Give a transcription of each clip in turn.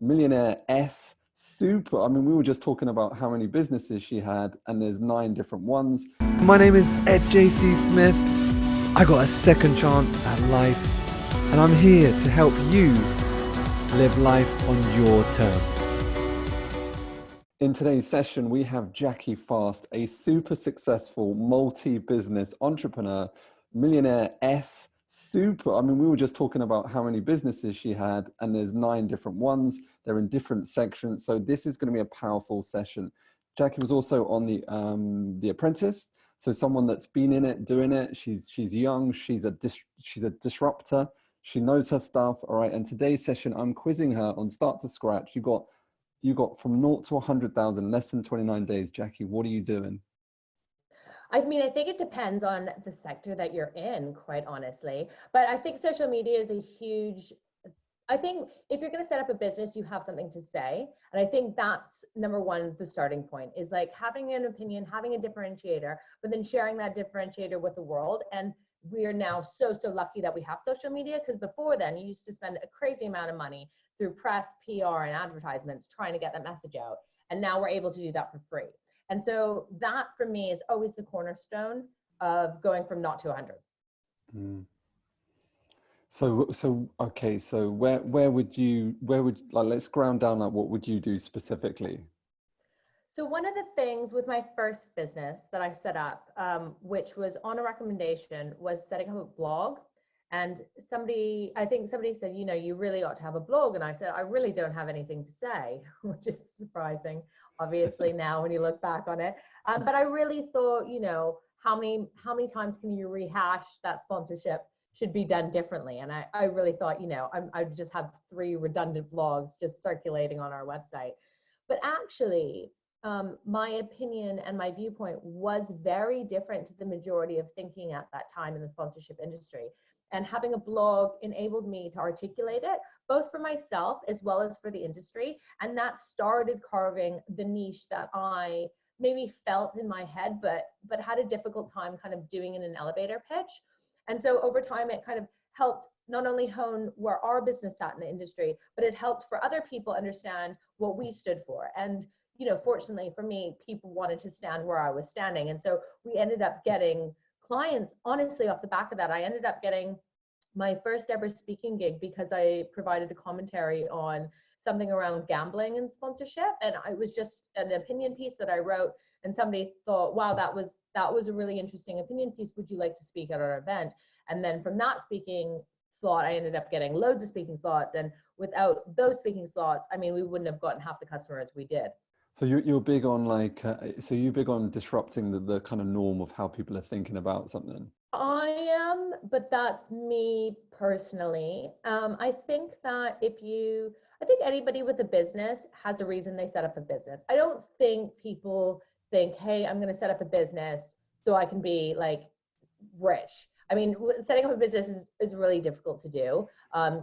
millionaire S, super. I mean, we were just talking about how many businesses she had, and there's 9 different ones. My name is JC Smith. I got a second chance at life, and I'm here to help you live life on your terms. In today's session, we have Jackie Fast, a super successful multi-business entrepreneur, millionaire S, super. I mean, we were just talking about how many businesses she had, and there's 9 different ones. They're in different sections. So this is going to be a powerful session. Jackie was also on The Apprentice. So someone that's been in it, doing it. She's young. She's a disruptor. She knows her stuff. All right. And today's session, I'm quizzing her on start to scratch. You got from 0 to 100,000, less than 29 days. Jackie, what are you doing? I mean, I think it depends on the sector that you're in, quite honestly. But I think social media is I think if you're going to set up a business, you have something to say. And I think that's number one, the starting point is like having an opinion, having a differentiator, but then sharing that differentiator with the world. And we are now so lucky that we have social media, because before then you used to spend a crazy amount of money through press, PR, and advertisements trying to get that message out. And now we're able to do that for free. And so that for me is always the cornerstone of going from 0 to 100. Mm. So okay, so where would like, let's ground down, like, what would you do specifically? So one of the things with my first business that I set up, which was on a recommendation, was setting up a blog. And I think somebody said, you really ought to have a blog. And I said, I really don't have anything to say, which is surprising, obviously, now when you look back on it. But I really thought, how many times can you rehash that sponsorship should be done differently? And I really thought, I just have 3 redundant blogs just circulating on our website. But actually, my opinion and my viewpoint was very different to the majority of thinking at that time in the sponsorship industry. And having a blog enabled me to articulate it, both for myself as well as for the industry. And that started carving the niche that I maybe felt in my head, but had a difficult time kind of doing in an elevator pitch. And so over time, it kind of helped not only hone where our business sat in the industry, but it helped for other people understand what we stood for. And fortunately for me, people wanted to stand where I was standing. And so we ended up getting clients, honestly, off the back of that. I ended up getting my first ever speaking gig because I provided a commentary on something around gambling and sponsorship. And I was just an opinion piece that I wrote, and somebody thought, wow, that was a really interesting opinion piece. Would you like to speak at our event? And then from that speaking slot, I ended up getting loads of speaking slots. And without those speaking slots, I mean, we wouldn't have gotten half the customers we did. So you're big on you're big on disrupting the kind of norm of how people are thinking about something. I am, but that's me personally. I think that I think anybody with a business has a reason they set up a business. I don't think people think, hey, I'm going to set up a business so I can be like rich. I mean, setting up a business is really difficult to do.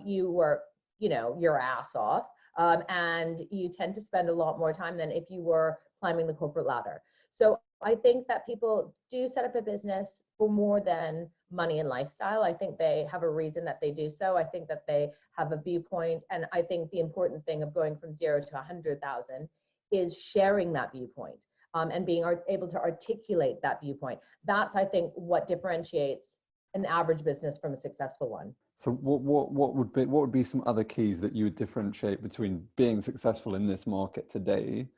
You work, your ass off. And you tend to spend a lot more time than if you were climbing the corporate ladder. So I think that people do set up a business for more than money and lifestyle. I think they have a reason that they do so. I think that they have a viewpoint. And I think the important thing of going from 0 to 100,000 is sharing that viewpoint, and being able to articulate that viewpoint. That's, I think, what differentiates an average business from a successful one. So what would be some other keys that you would differentiate between being successful in this market today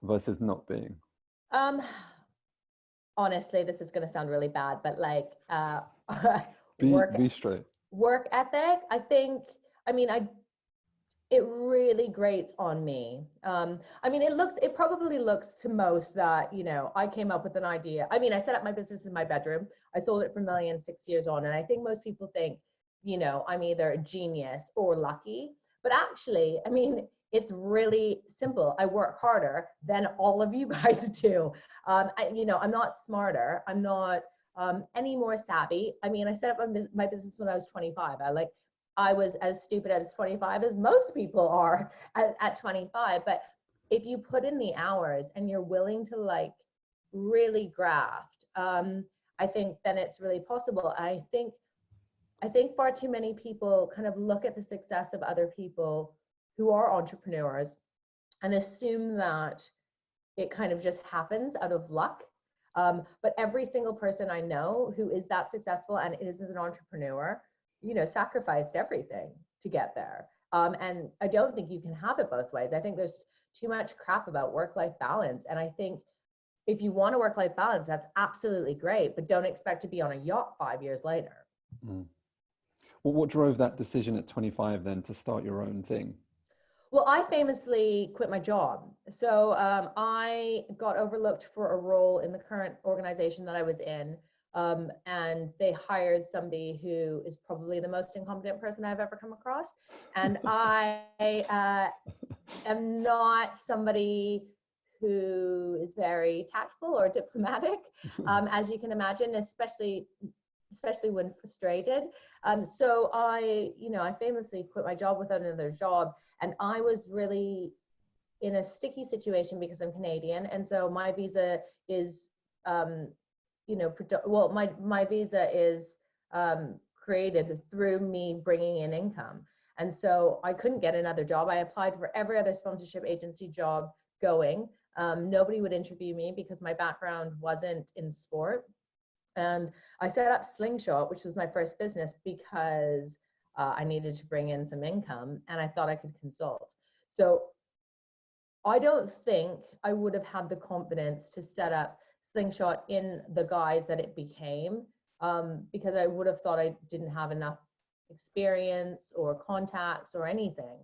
versus not being? Honestly, this is going to sound really bad, but like be straight. Work ethic. I think. I mean, it really grates on me. I mean, it probably looks to most that I came up with an idea. I mean, I set up my business in my bedroom. I sold it for $1 million 6 years on, and I think most people think, I'm either a genius or lucky. But actually, I mean, it's really simple. I work harder than all of you guys do. I'm not smarter. I'm not any more savvy. I mean, I set up my business when I was 25. I was as stupid at 25 as most people are at 25. But if you put in the hours and you're willing to like really graft, I think then it's really possible. I think far too many people kind of look at the success of other people who are entrepreneurs and assume that it kind of just happens out of luck. But every single person I know who is that successful and is an entrepreneur, sacrificed everything to get there. And I don't think you can have it both ways. I think there's too much crap about work-life balance. And I think if you want a work-life balance, that's absolutely great, but don't expect to be on a yacht 5 years later. Mm. Well, what drove that decision at 25 then to start your own thing? Well, I famously quit my job. So I got overlooked for a role in the current organization that I was in. And they hired somebody who is probably the most incompetent person I've ever come across. And I am not somebody who is very tactful or diplomatic, as you can imagine, especially when frustrated. So I famously quit my job without another job. And I was really in a sticky situation because I'm Canadian. And so my visa is, my visa is created through me bringing in income. And so I couldn't get another job. I applied for every other sponsorship agency job going. Nobody would interview me because my background wasn't in sport. And I set up Slingshot, which was my first business, because I needed to bring in some income and I thought I could consult. So I don't think I would have had the confidence to set up Slingshot in the guise that it became, because I would have thought I didn't have enough experience or contacts or anything.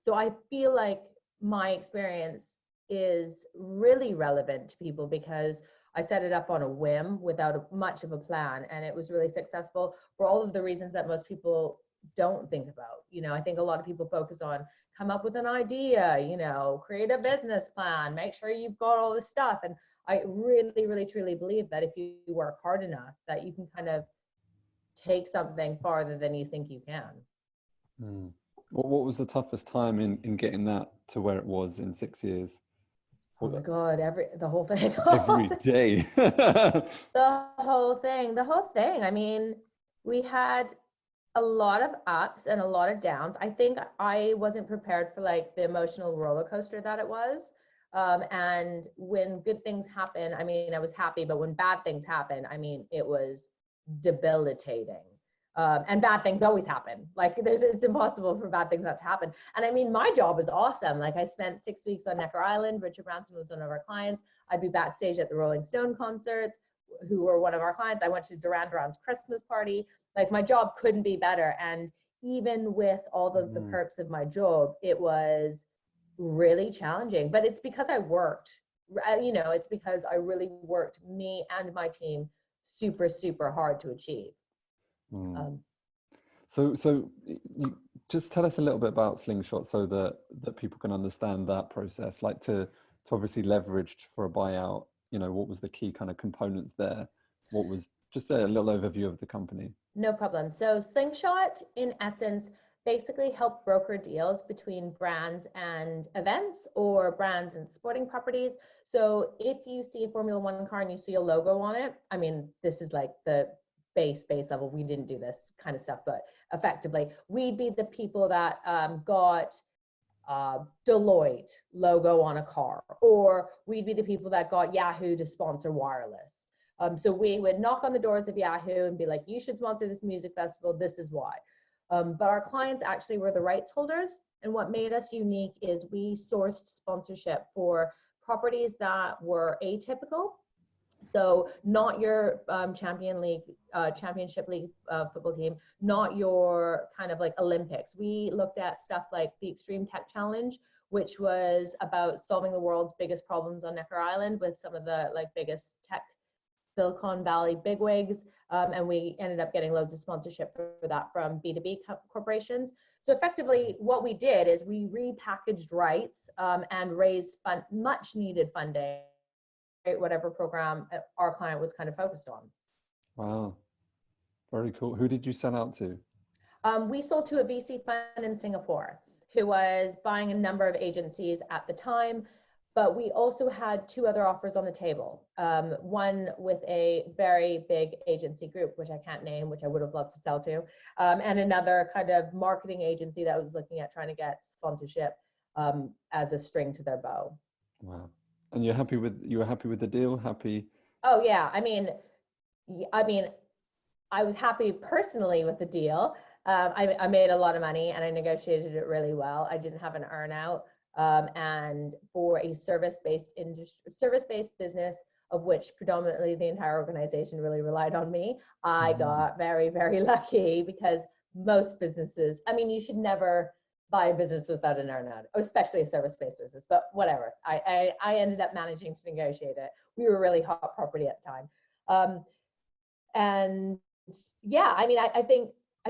So I feel like my experience is really relevant to people because I set it up on a whim without much of a plan, and it was really successful for all of the reasons that most people don't think about. I think a lot of people focus on come up with an idea, create a business plan, make sure you've got all this stuff. And I really, really, truly believe that if you work hard enough, that you can kind of take something farther than you think you can. Mm. What was the toughest time in getting that to where it was in 6 years? Oh my God, the whole thing. Every day. The whole thing. I mean, we had a lot of ups and a lot of downs. I think I wasn't prepared for like the emotional roller coaster that it was. And when good things happen, I mean, I was happy, but when bad things happen, I mean, it was debilitating. And bad things always happen. Like it's impossible for bad things not to happen. And I mean, my job is awesome. Like I spent 6 weeks on Necker Island. Richard Branson was one of our clients. I'd be backstage at the Rolling Stone concerts, who were one of our clients. I went to Duran Duran's Christmas party. Like my job couldn't be better. And even with all the perks of my job, it was really challenging. But it's because I worked, it's because I really worked, me and my team, super, super hard to achieve. So you just tell us a little bit about Slingshot so that people can understand that process, like to obviously leveraged for a buyout, what was the key kind of components there? What was just a little overview of the company? No problem. So Slingshot, in essence, basically help broker deals between brands and events or brands and sporting properties. So if you see a Formula One car and you see a logo on it, I mean, this is like the base level. We didn't do this kind of stuff, but effectively, we'd be the people that got Deloitte logo on a car, or we'd be the people that got Yahoo to sponsor wireless. So we would knock on the doors of Yahoo and be like, you should sponsor this music festival. This is why. But our clients actually were the rights holders. And what made us unique is we sourced sponsorship for properties that were atypical. So not your championship league football team, not your kind of like Olympics. We looked at stuff like the Extreme Tech Challenge, which was about solving the world's biggest problems on Necker Island with some of the like biggest tech Silicon Valley bigwigs. And we ended up getting loads of sponsorship for that from B2B corporations. So effectively what we did is we repackaged rights and raised much needed funding, whatever program our client was kind of focused on. Wow, very cool. Who did you sell out to? We sold to a VC fund in Singapore who was buying a number of agencies at the time. but we also had two other offers on the table. One with a very big agency group, which I can't name, which I would have loved to sell to, and another kind of marketing agency that was looking at trying to get sponsorship as a string to their bow. Wow. And you were happy with the deal? Happy? Oh yeah, I mean, I was happy personally with the deal. I made a lot of money and I negotiated it really well. I didn't have an earnout. And for a service-based business, of which predominantly the entire organization really relied on me, I got very, very lucky, because most businesses, I mean, you should never buy a business without an earnout, especially a service-based business, but whatever. I ended up managing to negotiate it. We were really hot property at the time. And yeah, I mean, I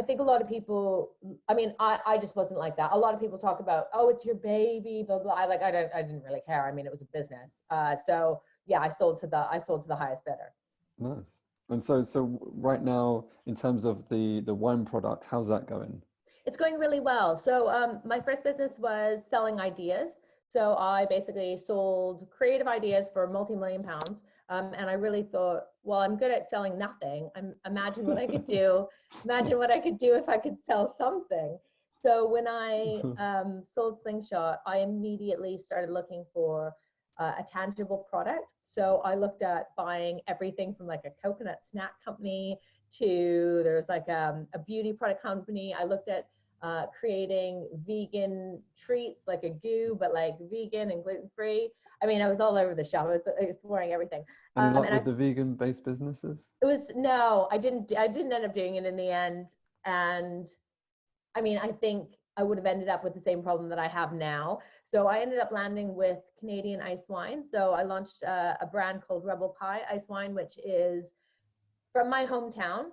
think a lot of people, I mean, I just wasn't like that. A lot of people talk about, oh, it's your baby, blah, blah. I didn't really care. I mean, it was a business. So yeah, I sold to the highest bidder. Nice. And so right now, in terms of the wine product, how's that going? It's going really well. So my first business was selling ideas. So I basically sold creative ideas for multi-million pounds. And I really thought, well, I'm good at selling nothing. Imagine what I could do. Imagine what I could do if I could sell something. So when I sold Slingshot, I immediately started looking for a tangible product. So I looked at buying everything from like a coconut snack company to there's like a beauty product company. I looked at creating vegan treats, like a goo, but like vegan and gluten-free. I mean, I was all over the shop. I was exploring everything. Any luck with the vegan-based businesses? No, I didn't end up doing it in the end. And I mean, I think I would have ended up with the same problem that I have now. So I ended up landing with Canadian ice wine. So I launched a brand called Rebel Pie Ice Wine, which is from my hometown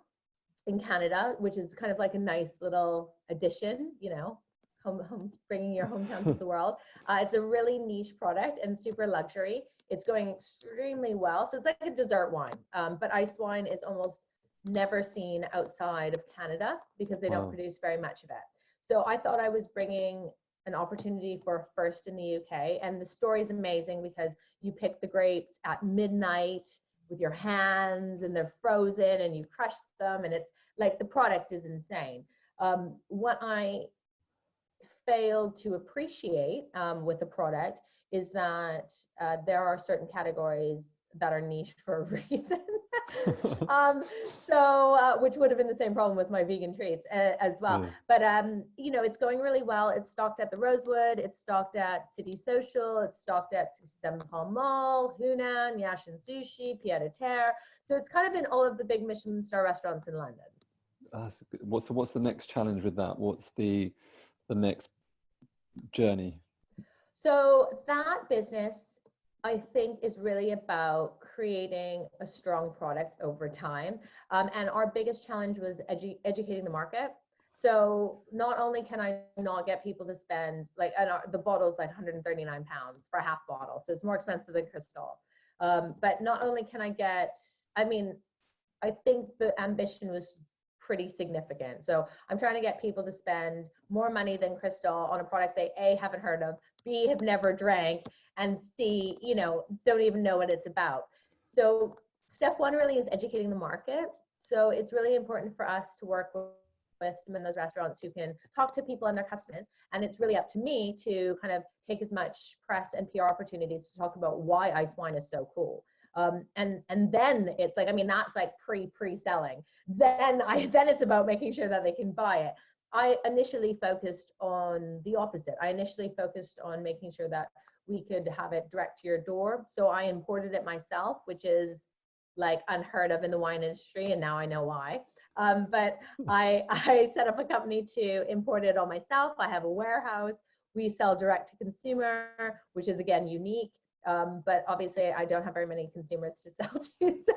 in Canada, which is kind of like a nice little addition, you know, home bringing your hometown to the world. It's a really niche product and super luxury. It's going extremely well. So it's like a dessert wine, but ice wine is almost never seen outside of Canada because they don't produce very much of it. So I thought I was bringing an opportunity for a first in the UK. And the story is amazing because you pick the grapes at midnight with your hands and they're frozen and you crush them, and it's like the product is insane. What I failed to appreciate with the product is that there are certain categories that are niche for a reason. Which would have been the same problem with my vegan treats as well. But you know, it's going really well. It's stocked at the Rosewood, it's stocked at City Social, it's stocked at 67 Pall Mall, Hunan, Yashin Sushi, Pied à Terre. So it's kind of in all of the big Michelin star restaurants in London. So what's the next challenge with that? What's the next journey? So that business, I think, is really about creating a strong product over time. And our biggest challenge was educating the market. So not only can I not get people to spend, like, the bottle's like 139 pounds for a half bottle. So it's more expensive than Crystal. But not only can I get, I mean, I think the ambition was pretty significant. So I'm trying to get people to spend more money than Crystal on a product they A, haven't heard of, B, have never drank, and C, you know, don't even know what it's about. So step one really is educating the market. So it's really important for us to work with some of those restaurants who can talk to people and their customers. And it's really up to me to kind of take as much press and PR opportunities to talk about why ice wine is so cool. And then it's like, I mean, that's like pre-selling. Then it's about making sure that they can buy it. I initially focused on the opposite. I initially focused on making sure that we could have it direct to your door. So I imported it myself, which is like unheard of in the wine industry, and now I know why. But I set up a company to import it all myself. I have a warehouse. We sell direct to consumer, which is again unique. But obviously I don't have very many consumers to sell to. So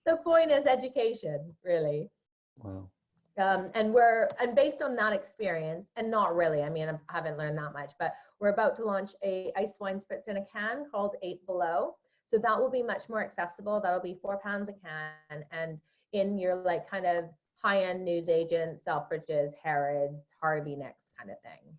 the point is education, really. Wow. And based on that experience, and not really, I mean, I haven't learned that much, but we're about to launch a ice wine spritz in a can called 8 Below. So that will be much more accessible. That'll be £4 a can, and in your like kind of high-end newsagents, Selfridges, Harrods, Harvey Nicks kind of thing.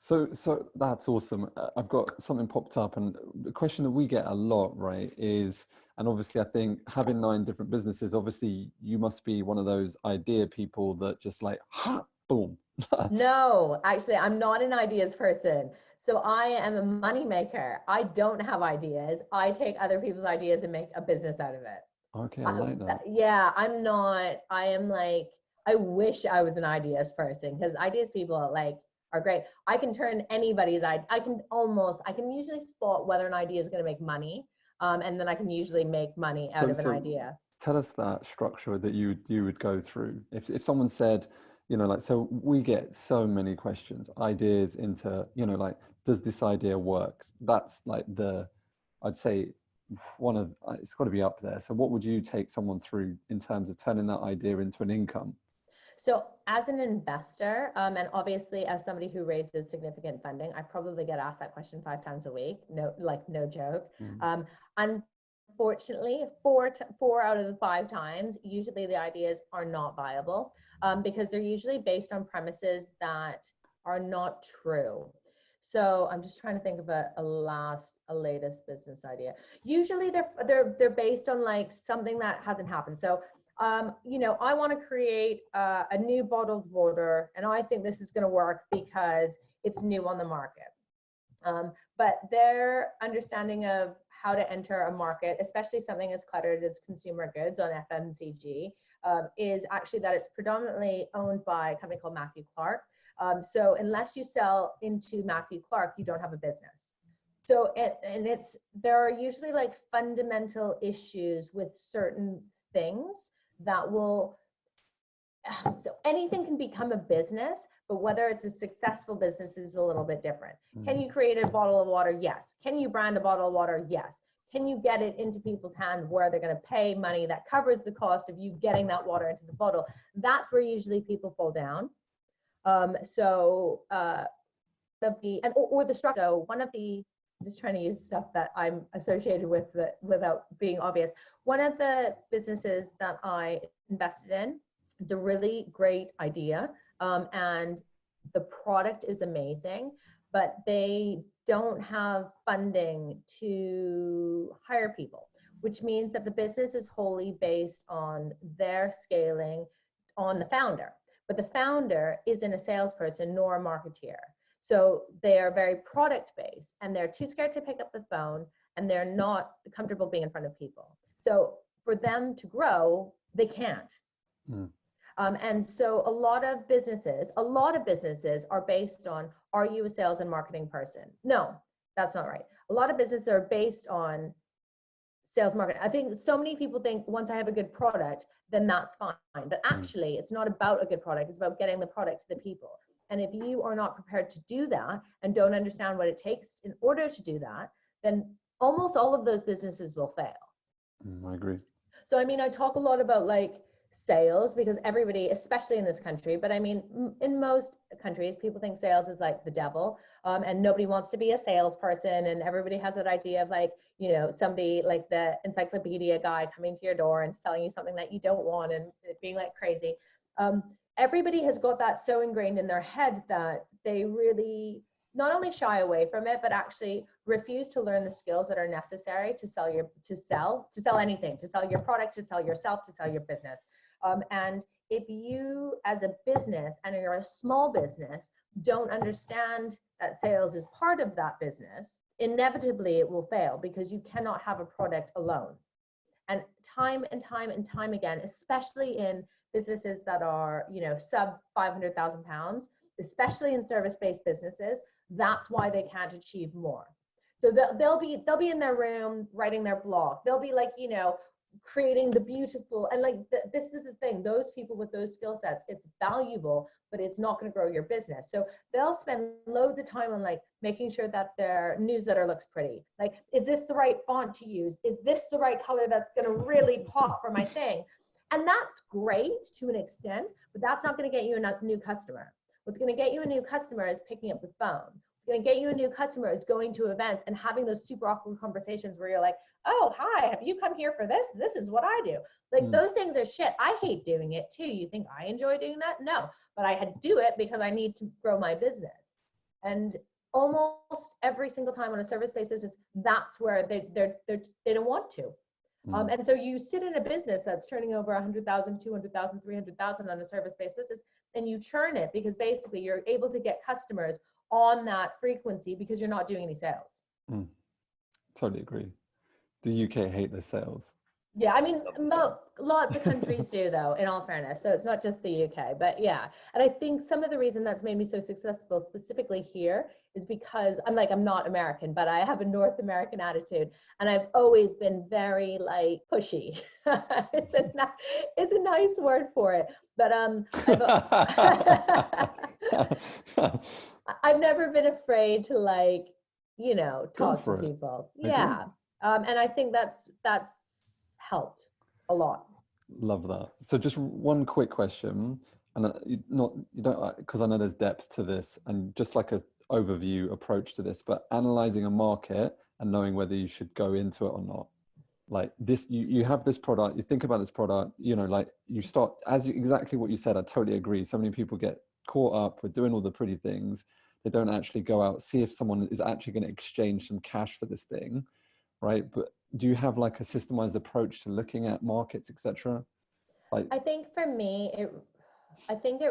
So that's awesome. I've got something popped up, and the question that we get a lot, right, is, and obviously I think having 9 different businesses, obviously you must be one of those idea people that just like, ha, boom. No, actually, I'm not an ideas person. So I am a money maker. I don't have ideas. I take other people's ideas and make a business out of it. Okay, I like that. Yeah, I'm not, I am like, I wish I was an ideas person, because ideas people are great. I can turn anybody's idea. I can usually spot whether an idea is going to make money. And then I can usually make money out of an idea. Tell us that structure that you would go through. If someone said, you know, like, so we get so many questions, ideas into, you know, like, does this idea work? That's like I'd say it's got to be up there. So what would you take someone through in terms of turning that idea into an income? So as an investor, and obviously as somebody who raises significant funding, I probably get asked that question 5 times a week. No joke. Unfortunately, four out of the 5 times, usually the ideas are not viable, because they're usually based on premises that are not true. So I'm just trying to think of a latest business idea. Usually they're based on like something that hasn't happened. So you know, I want to create a new bottled water, and I think this is going to work because it's new on the market. But their understanding of how to enter a market, especially something as cluttered as consumer goods on FMCG, is actually that it's predominantly owned by a company called Matthew Clark. So unless you sell into Matthew Clark, you don't have a business. So there are usually like fundamental issues with certain things that will, so anything can become a business, but whether it's a successful business is a little bit different. Can you create a bottle of water? Yes. Can you brand a bottle of water? Yes. Can you get it into people's hands where they're going to pay money that covers the cost of you getting that water into the bottle? That's where usually people fall down. The structure. So one of the, I'm just trying to use stuff that I'm associated with without being obvious. One of the businesses that I invested in, it's a really great idea, and the product is amazing, but they don't have funding to hire people, which means that the business is wholly based on their scaling on the founder. But the founder isn't a salesperson nor a marketeer. So they are very product based, and they're too scared to pick up the phone, and they're not comfortable being in front of people. So for them to grow, they can't. And so a lot of businesses are based on, are you a sales and marketing person? No, that's not right. A lot of businesses are based on sales marketing. I think so many people think once I have a good product, then that's fine. But actually, it's not about a good product. It's about getting the product to the people. And if you are not prepared to do that and don't understand what it takes in order to do that, then almost all of those businesses will fail. I agree. So, I mean, I talk a lot about like sales because everybody, especially in this country, but I mean, in most countries, people think sales is like the devil, and nobody wants to be a salesperson. And everybody has that idea of like, you know, somebody like the encyclopedia guy coming to your door and selling you something that you don't want and it being like crazy. Everybody has got that so ingrained in their head that they really not only shy away from it, but actually refuse to learn the skills that are necessary to sell anything, to sell your product, to sell yourself, to sell your business. And if you as a business, and you're a small business, don't understand that sales is part of that business, inevitably it will fail because you cannot have a product alone. And time and time and time again, especially in businesses that are, you know, sub 500,000 pounds, especially in service-based businesses, that's why they can't achieve more. So they'll be in their room writing their blog. They'll be like, you know, creating the beautiful, and like this is the thing, those people with those skill sets, it's valuable, but it's not going to grow your business. So they'll spend loads of time on like making sure that their newsletter looks pretty. Like, is this the right font to use? Is this the right color that's going to really pop for my thing? And that's great to an extent, but that's not going to get you a new customer. What's going to get you a new customer is picking up the phone. What's going to get you a new customer is going to events and having those super awkward conversations where you're like, oh, hi, have you come here for this? This is what I do. Like those things are shit. I hate doing it too. You think I enjoy doing that? No, but I had to do it because I need to grow my business. And almost every single time on a service-based business, that's where they don't want to. And so you sit in a business that's turning over 100,000, 200,000, 300,000 on a service-based business, and you churn it because basically you're able to get customers on that frequency because you're not doing any sales. Totally agree. The UK hate their sales. Yeah, I mean, lots of countries do, though, in all fairness. So it's not just the UK, but yeah. And I think some of the reason that's made me so successful specifically here is because I'm not American, but I have a North American attitude. And I've always been very like pushy. It's a nice word for it. But I've never been afraid to talk to people. Yeah. And I think that's helped a lot. Love that. So just one quick question, and you don't, because I know there's depth to this, and just like an overview approach to this, but analyzing a market and knowing whether you should go into it or not. Like this, you have this product, you think about this product, like you start exactly what you said. I totally agree. So many people get caught up with doing all the pretty things. They don't actually go out, see if someone is actually going to exchange some cash for this thing, right? But do you have like a systemized approach to looking at markets, etc.? I think for me, it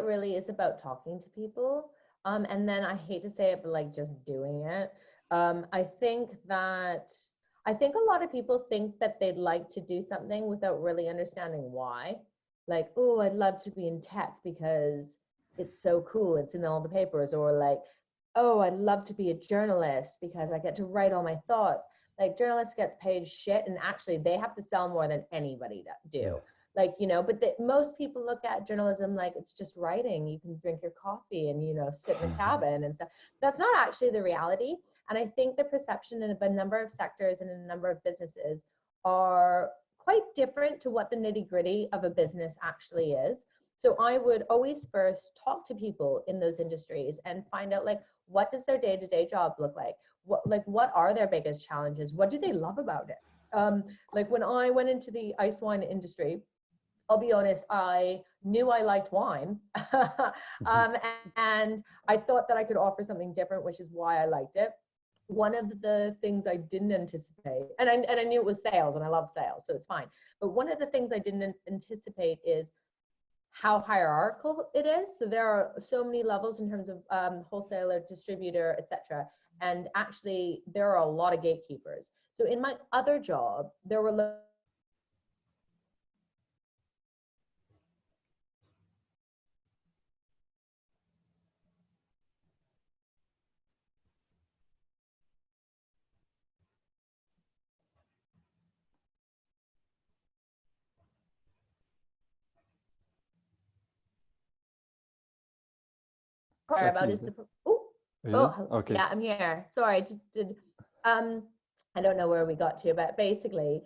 really is about talking to people. And then I hate to say it, but like just doing it. I think a lot of people think that they'd like to do something without really understanding why. Like, oh, I'd love to be in tech because it's so cool, it's in all the papers. Or like, oh, I'd love to be a journalist because I get to write all my thoughts. Like journalists gets paid shit, and actually they have to sell more than anybody do. Yeah. But most people look at journalism like it's just writing. You can drink your coffee and, sit in a cabin and stuff. That's not actually the reality. And I think the perception in a number of sectors and in a number of businesses are quite different to what the nitty gritty of a business actually is. So I would always first talk to people in those industries and find out like, what does their day-to-day job look like? What are their biggest challenges? What do they love about it? Like when I went into the ice wine industry, I'll be honest, I knew I liked wine. And I thought that I could offer something different, which is why I liked it. One of the things I didn't anticipate, and I knew it was sales, and I love sales, so it's fine. But one of the things I didn't anticipate is how hierarchical it is. So there are so many levels in terms of wholesaler, distributor, etc. And actually, there are a lot of gatekeepers. So in my other job, there were sorry about this. Okay. Yeah, I'm here. Sorry. I don't know where we got to, but basically,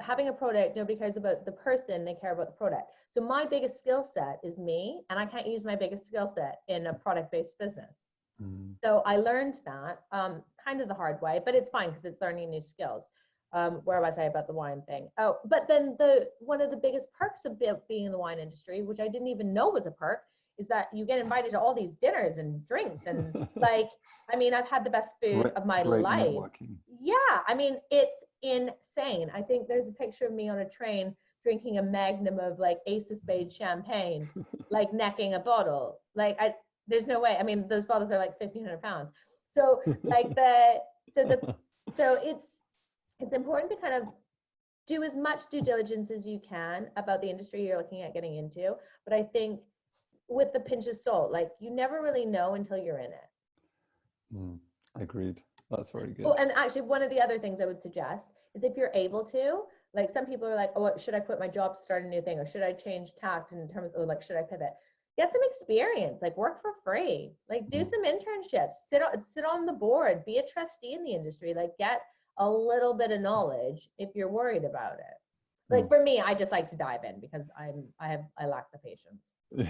having a product, nobody cares about the person, they care about the product. So my biggest skill set is me, and I can't use my biggest skill set in a product-based business. So I learned that kind of the hard way, but it's fine because it's learning new skills. Where was I about the wine thing? Oh, but then one of the biggest perks of being in the wine industry, which I didn't even know was a perk, is that you get invited to all these dinners and drinks and like, I mean, I've had the best food of my life. Networking. Yeah, I mean, it's insane. I think there's a picture of me on a train drinking a magnum of like Ace of Spades champagne, like necking a bottle. Like there's no way. I mean, those bottles are like 1,500 pounds. So like so it's important to kind of do as much due diligence as you can about the industry you're looking at getting into. But I think with the pinch of salt, like you never really know until you're in it. Agreed. That's very good. Oh, and actually one of the other things I would suggest is if you're able to, like some people are like, oh, should I quit my job to start a new thing? Or should I change tact in terms of like, should I pivot? Get some experience, like work for free, like do some internships, sit on the board, be a trustee in the industry, like get a little bit of knowledge if you're worried about it. Like for me, I just like to dive in because I lack the patience. Yeah.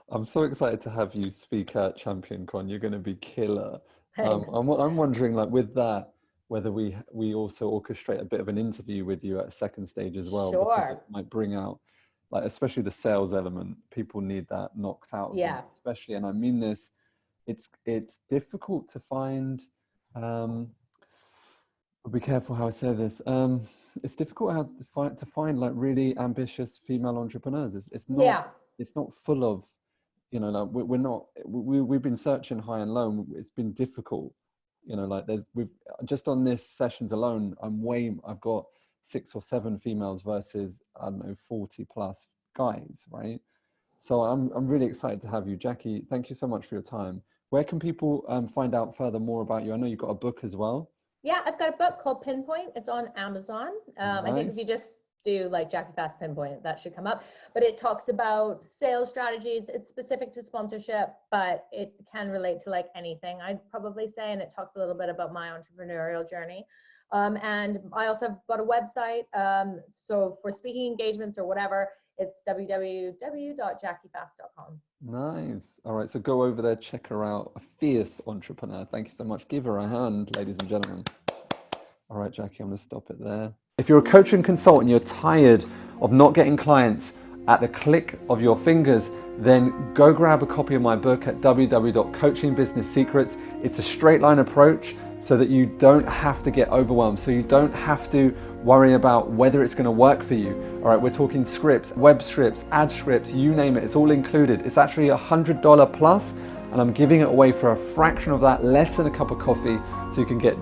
I'm so excited to have you speak at ChampionCon. You're going to be killer. I'm wondering, like, with that, whether we also orchestrate a bit of an interview with you at a second stage as well, because it might bring out, like, especially the sales element. People need that knocked out of them, especially, and I mean this it's difficult to find. Be careful how I say this. It's difficult how to find like really ambitious female entrepreneurs. It's not full of, you know, like we're not, we've been searching high and low, and it's been difficult, you know, like we've just on this sessions alone, I've got 6 or 7 females versus, I don't know, 40 plus guys, right? So I'm really excited to have you, Jackie. Thank you so much for your time. Where can people find out further more about you? I know you've got a book as well. Yeah, I've got a book called Pinpoint. It's on Amazon. Nice. I think if you just do like Jackie Fast Pinpoint, that should come up. But it talks about sales strategies. It's specific to sponsorship, but it can relate to like anything, I'd probably say. And it talks a little bit about my entrepreneurial journey. And I also have got a website. So for speaking engagements or whatever, it's www.jakiefast.com. Nice. All right. So go over there, check her out. A fierce entrepreneur. Thank you so much. Give her a hand, ladies and gentlemen. All right, Jackie, I'm going to stop it there. If you're a coach and consultant, you're tired of not getting clients at the click of your fingers, then go grab a copy of my book at www.coachingbusinesssecrets. It's a straight line approach so that you don't have to get overwhelmed, so you don't have to worry about whether it's going to work for you. All right, we're talking scripts, web scripts, ad scripts, you name it, it's all included. It's actually $100 plus, and I'm giving it away for a fraction of that, less than a cup of coffee, so you can get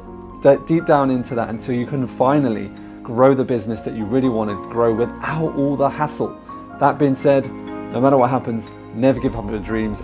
deep down into that, and so you can finally grow the business that you really want to grow without all the hassle. That being said, no matter what happens, never give up on your dreams.